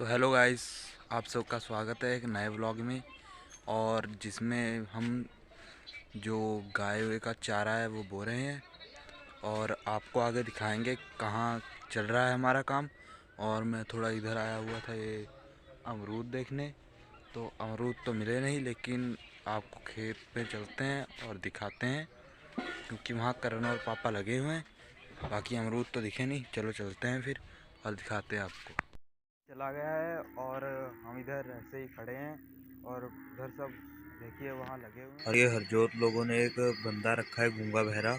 तो hello guys, आप सबका स्वागत है एक नए व्लॉग में। और जिसमें हम जो गाय वाय का चारा है वो बो रहे हैं और आपको आगे दिखाएंगे कहाँ चल रहा है हमारा काम। और मैं थोड़ा इधर आया हुआ था ये अमरूद देखने, तो अमरूद तो मिले नहीं, लेकिन आपको खेत पे चलते हैं और दिखाते हैं क्योंकि वहाँ करण और पापा लगे हुए हैं। बाकी अमरूद तो दिखे नहीं, चलो चलते हैं फिर और दिखाते हैं आपको। चला गया है और हम इधर ऐसे ही खड़े हैं और उधर सब देखिए वहाँ लगे हुए हैं। और ये हरजोत लोगों ने एक बंदा रखा है गूंगा बहरा,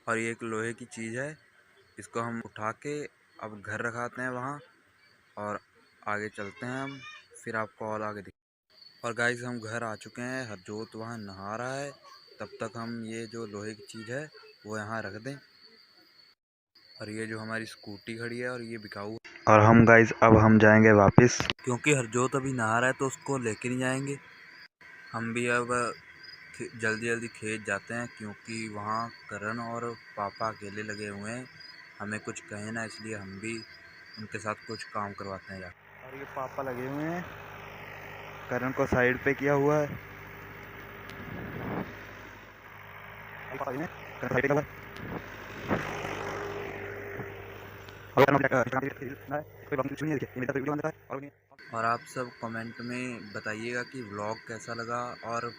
और ये एक लोहे की चीज़ है। इसको हम उठा के अब घर रखाते हैं वहाँ और आगे चलते हैं हम, फिर आपको और आगे दिख। और गाइस हम घर आ चुके हैं, हरजोत वहाँ नहा रहा है, तब तक हम ये जो लोहे की चीज़ है वो यहाँ रख दें। और ये जो हमारी स्कूटी खड़ी है और ये बिकाऊ। और हम गाइस अब हम जाएंगे वापस, क्योंकि हरजोत अभी नहा रहा है तो उसको लेके नहीं जाएंगे। हम भी अब जल्दी जल्दी खेत जाते हैं क्योंकि वहाँ करण और पापा अकेले लगे हुए हैं, हमें कुछ कहे ना, इसलिए हम भी उनके साथ कुछ काम करवाते हैं जाकर। और ये पापा लगे हुए हैं, करण को साइड पे किया हुआ है। और आप सब कमेंट में बताइएगा कि व्लॉग कैसा लगा और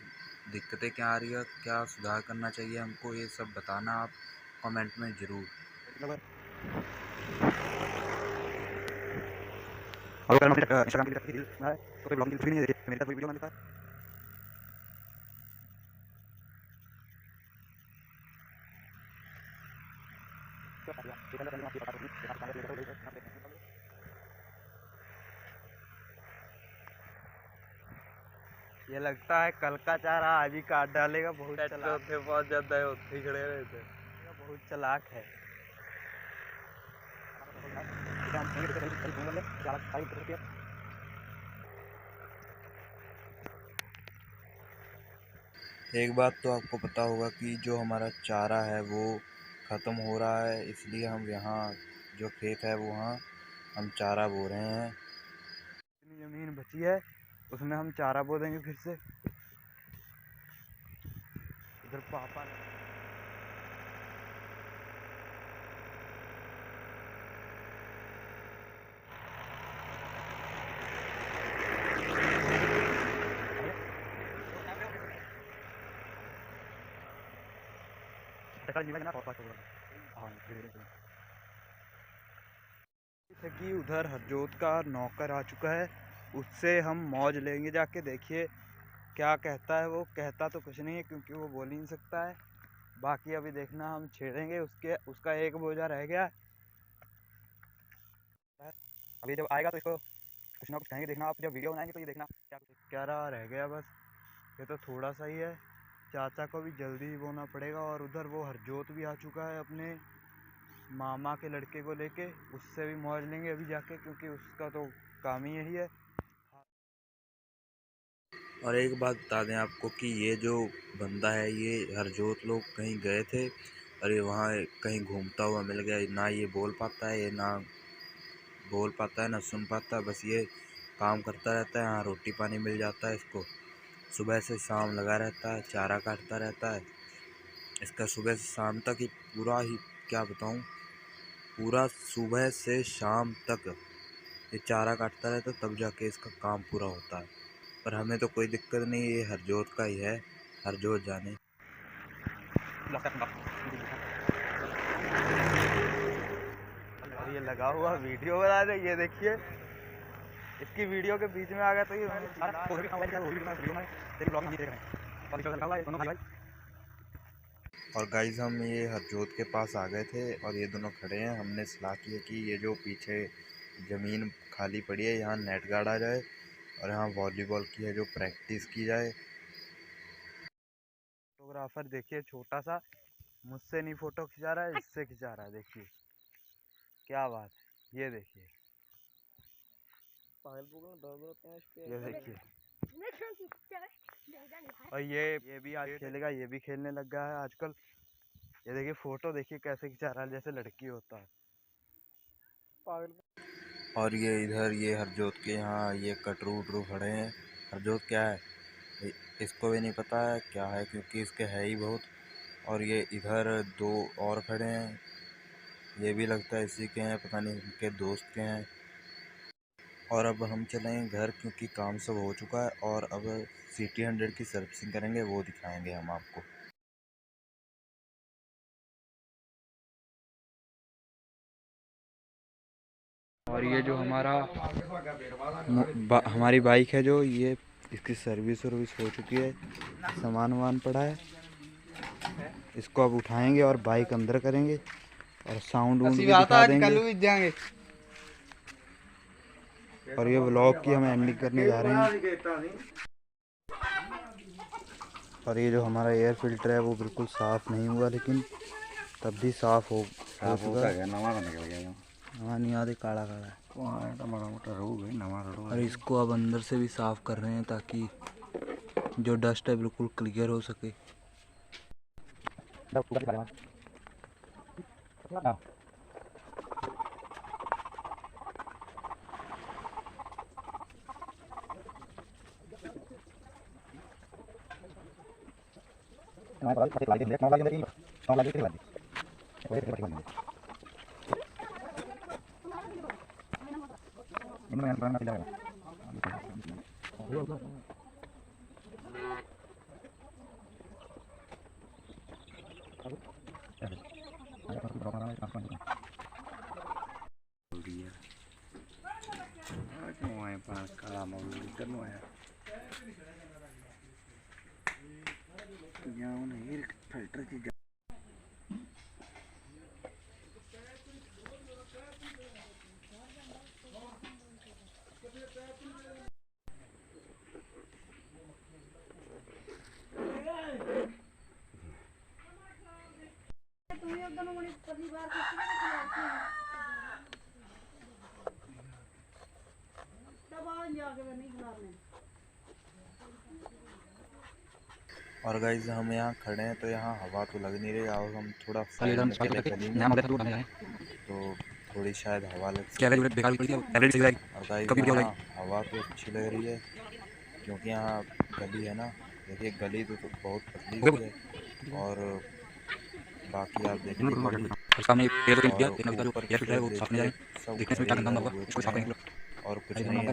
दिक्कतें क्या आ रही है, क्या सुधार करना चाहिए हमको, ये सब बताना आप कमेंट में ज़रूर। ये लगता है कल का चारा आज ही काट डालेगा। बहुत चलाक है, बहुत ज्यादा है, उत्ते ही खड़े रहते हैं। बहुत चलाक है। एक बात तो आपको पता होगा कि जो हमारा चारा है वो ख़त्म हो रहा है, इसलिए हम यहाँ जो खेत है वहाँ हम चारा बो रहे हैं। इतनी ज़मीन बची है उसमें हम चारा बो देंगे फिर से। इधर पापा कि उधर हरजोत का नौकर आ चुका है, उससे हम मौज लेंगे जाके। देखिए क्या कहता है। वो कहता तो कुछ नहीं है क्योंकि वो बोल ही नहीं सकता है। बाकी अभी देखना हम छेड़ेंगे उसका एक बोझा रह गया। अभी जब आएगा तो इसको कुछ ना कुछ कहेंगे, देखना आप जब वीडियो बनाएंगे तो ये देखना क्या रह गया। बस ये तो थोड़ा सा ही है। चाचा को भी जल्दी ही बोना पड़ेगा। और उधर वो हरजोत भी आ चुका है अपने मामा के लड़के को लेके, उससे भी मौज लेंगे अभी जाके क्योंकि उसका तो काम ही यही है। और एक बात बता दें आपको कि ये जो बंदा है ये हरजोत लोग कहीं गए थे और ये वहाँ कहीं घूमता हुआ मिल गया। ना ये बोल पाता है, ये ना बोल पाता है ना सुन पाता है, बस ये काम करता रहता है। यहाँ रोटी पानी मिल जाता है इसको, सुबह से शाम लगा रहता है, चारा काटता रहता है। इसका सुबह से शाम तक ही पूरा ही क्या बताऊँ, पूरा सुबह से शाम तक ये चारा काटता रहता है, तब जाके इसका काम पूरा होता है। पर हमें तो कोई दिक्कत नहीं, ये हरजोत का ही है, हरजोत जाने। और ये लगा हुआ वीडियो बना रहे, ये देखिए इसकी वीडियो के बीच में आ गया तो ये और गाइस हम ये हरजोत के पास आ गए थे और ये दोनों खड़े हैं। हमने सलाह की है कि ये जो पीछे ज़मीन खाली पड़ी है यहाँ नेट गाड़ा जाए और यहाँ वॉलीबॉल की है जो प्रैक्टिस की जाए। फोटोग्राफर देखिए छोटा सा, मुझसे नहीं फोटो खिंचा रहा है, इससे खिंचा रहा है। देखिए क्या बात है, ये देखिए, ये देखिए। और ये भी आज खेलेगा, ये भी खेलने लग गया है आजकल। ये देखिए फोटो देखिए कैसे खिंचा रहा है, जैसे लड़की होता है। और ये इधर ये हरजोत के यहाँ ये कटरू उटरू खड़े हैं। हरजोत क्या है इसको भी नहीं पता है क्या है, क्योंकि इसके है ही बहुत। और ये इधर दो और खड़े हैं, ये भी लगता है इसी के हैं, पता नहीं इनके दोस्त के हैं। और अब हम चलेंगे घर, क्योंकि काम सब हो चुका है। और अब CT 100 की सर्विसिंग करेंगे, वो दिखाएंगे हम आपको। और ये जो हमारी बाइक है, जो ये इसकी सर्विस वर्विस हो चुकी है, सामान वामान पड़ा है। इसको अब उठाएंगे और बाइक अंदर करेंगे और साउंड भी दिखा देंगे। और ये व्लॉग की हम एंडिंग करने जा रहे हैं। और ये जो हमारा एयर फिल्टर है वो बिल्कुल साफ़ नहीं हुआ, लेकिन तब भी साफ़ हो चुका है। हाँ नहीं आधे काला काला है। और इसको अब अंदर से भी साफ़ कर रहे हैं, ताकि जो डस्ट है बिल्कुल क्लियर हो सके। फिल्टर की और गाइस हम यहाँ खड़े हैं तो यहाँ हवा तो लग नहीं रही। और हम थोड़ा तो थोड़ी शायद हवा लग सके। और गाइस यहाँ हवा तो अच्छी लग रही है, क्योंकि यहाँ गली है ना। देखिए गली तो बहुत पतली है। और बाकी आप देखिए और कुछ नहीं है।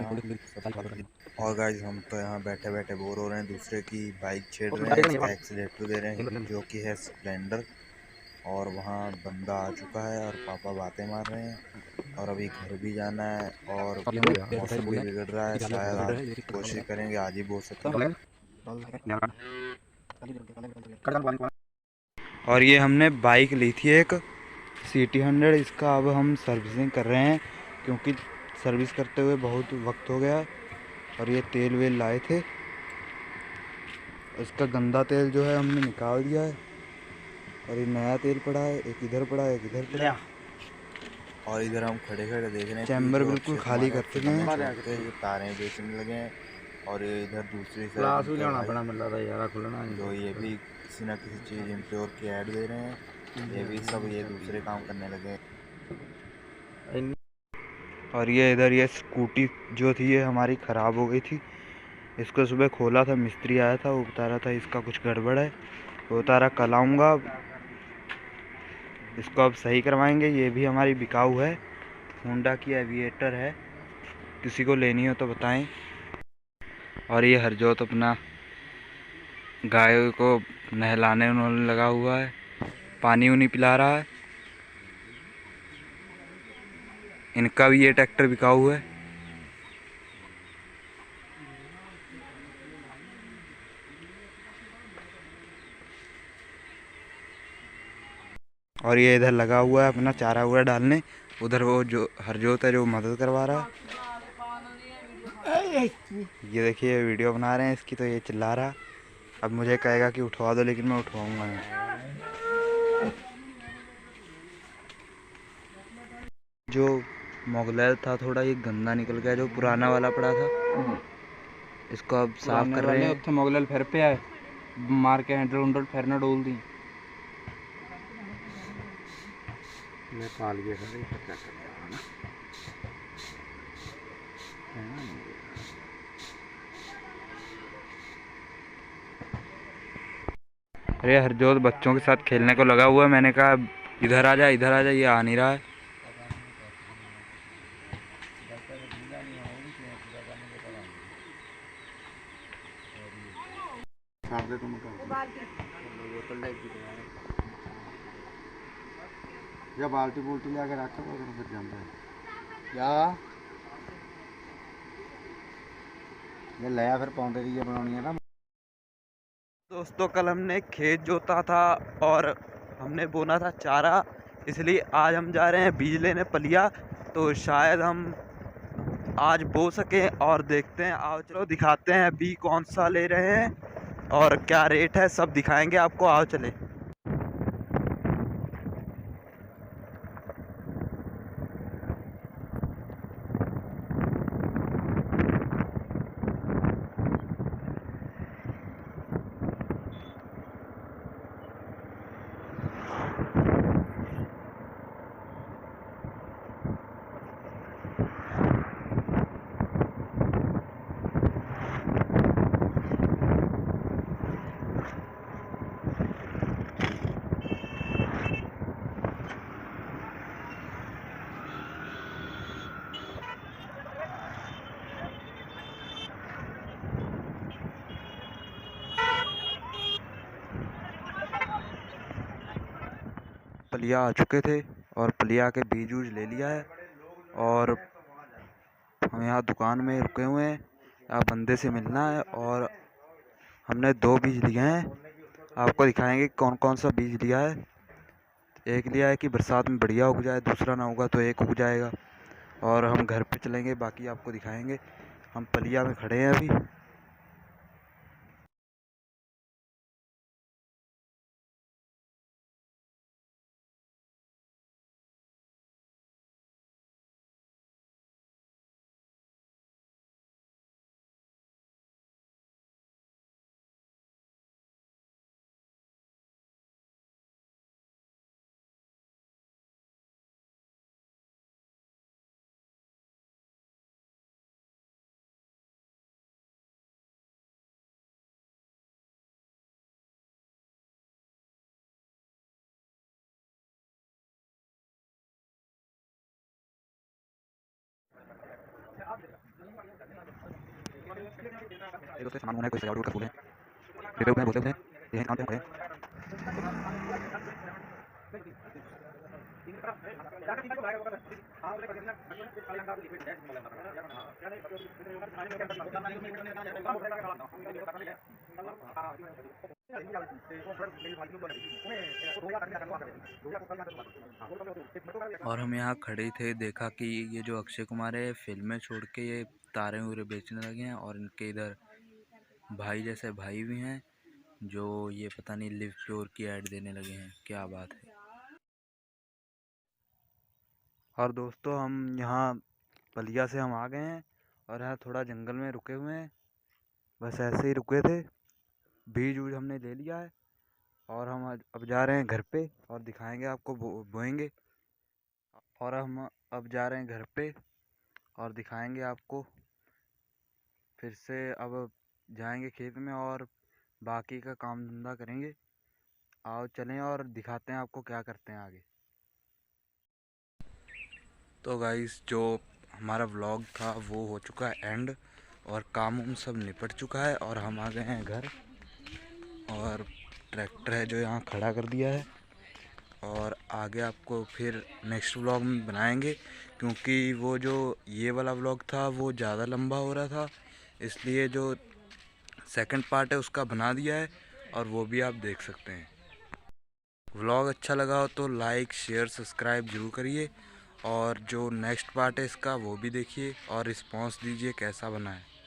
और गाइस हम तो यहाँ बैठे बैठे बोर हो रहे हैं, दूसरे की बाइक छेड़ रहे हैं, एक्सीलेटर दे रहे हैं, जो कि है स्प्लेंडर। और वहाँ बंदा आ चुका है और पापा बातें मार रहे हैं। और अभी घर भी जाना है और मौसम भी बिगड़ रहा है, शायद आज कोशिश करेंगे आज ही बो सकें। और ये हमने बाइक ली थी एक CT 100, इसका अब हम सर्विसिंग कर रहे हैं, क्योंकि सर्विस करते हुए बहुत वक्त हो गया। और ये तेल वेल लाए थे, इसका गंदा तेल जो है हमने निकाल दिया है। और ये नया तेल पड़ा है, एक इधर पड़ा है, एक इधर पड़ा है। और इधर हम खड़े खड़े देख रहे हैं, चैम्बर बिल्कुल खाली कर चुके हैं, तारें बेचने लगे हैं। और ये इधर दूसरी साइड जो ये भी किसी न किसी चीज़ इम्प्योर की ऐड दे रहे हैं, ये भी सब ये दूसरे काम करने लगे। और ये इधर ये स्कूटी जो थी ये हमारी ख़राब हो गई थी। इसको सुबह खोला था, मिस्त्री आया था, वो बता रहा था इसका कुछ गड़बड़ है, वो बता रहा कल आऊँगा। इसको अब सही करवाएंगे। ये भी हमारी बिकाऊ है, होंडा की एविएटर है, किसी को लेनी हो तो बताएं। और ये हरजोत अपना गायों को नहलाने उन्होंने लगा हुआ है, पानी उनी पिला रहा है। इनका भी ये ट्रैक्टर बिकाऊ है। और ये इधर लगा हुआ है अपना चारा हुआ डालने। उधर वो जो हरजोत है जो मदद करवा रहा है। ये देखिए वीडियो बना रहे हैं इसकी, तो ये चिल्ला रहा। अब मुझे कहेगा कि उठवा दो, लेकिन मैं उठवाऊंगा नहीं। जो मोगलैल था थोड़ा ये गंदा निकल गया, जो पुराना वाला पड़ा था, इसको अब साफ कर रहे हैं। मोगलैल फिर पे आए मार के हैंडल उंडल फिर ना डोल दी। नेपाल के अरे हरजोत बच्चों के साथ खेलने को लगा हुआ है। मैंने कहा इधर आ जा, इधर आ जा, ये आ नहीं रहा है। या बाल्टी बुल्टी लिया के रखो तो फिर जाता है या ये लाया फिर पौंदे दी बनानी है ना। दोस्तों कल हमने खेत जोता था और हमने बोना था चारा, इसलिए आज हम जा रहे हैं बीज लेने पलिया। तो शायद हम आज बो सकें और देखते हैं। आओ चलो दिखाते हैं बीज कौन सा ले रहे हैं और क्या रेट है, सब दिखाएंगे आपको। आओ चले। पलिया आ चुके थे और पलिया के बीज उज ले लिया है और हम यहाँ दुकान में रुके हुए हैं। यहाँ बंदे से मिलना है और हमने 2 बीज लिए हैं। आपको दिखाएंगे कौन कौन सा बीज लिया है। एक लिया है कि बरसात में बढ़िया उग जाए, दूसरा ना होगा तो एक उग जाएगा। और हम घर पे चलेंगे, बाकी आपको दिखाएंगे। हम पलिया में खड़े हैं अभी। ये दोस्तों सामान होना है, कोई सजावट का फूल है, पेपर ऊपर बोलते हैं, ये काम पे पड़े। और हम यहाँ खड़े थे, देखा कि ये जो अक्षय कुमार है फिल्में छोड़ के ये तारे उरे बेचने लगे हैं। और इनके इधर भाई जैसे भाई भी हैं जो ये पता नहीं लिव प्योर की ऐड देने लगे हैं। क्या बात है। और दोस्तों हम यहाँ पलिया से हम आ गए हैं और यहाँ थोड़ा जंगल में रुके हुए हैं। बस ऐसे ही रुके थे। बीज उज हमने ले लिया है और हम अब जा रहे हैं घर पे और दिखाएंगे आपको, बोएंगे। और हम अब जा रहे हैं घर पे और दिखाएंगे आपको। फिर से अब जाएंगे खेत में और बाकी का काम धंधा करेंगे। आओ चलें और दिखाते हैं आपको क्या करते हैं आगे। तो गाइस जो हमारा व्लॉग था वो हो चुका है एंड और काम उम सब निपट चुका है और हम आ गए हैं घर। और ट्रैक्टर है जो यहाँ खड़ा कर दिया है और आगे आपको फिर नेक्स्ट व्लॉग में बनाएंगे, क्योंकि वो जो ये वाला व्लॉग था वो ज़्यादा लंबा हो रहा था, इसलिए जो सेकंड पार्ट है उसका बना दिया है और वो भी आप देख सकते हैं। व्लॉग अच्छा लगा हो तो लाइक शेयर सब्सक्राइब ज़रूर करिए और जो नेक्स्ट पार्ट है इसका वो भी देखिए और रिस्पांस दीजिए कैसा बना है।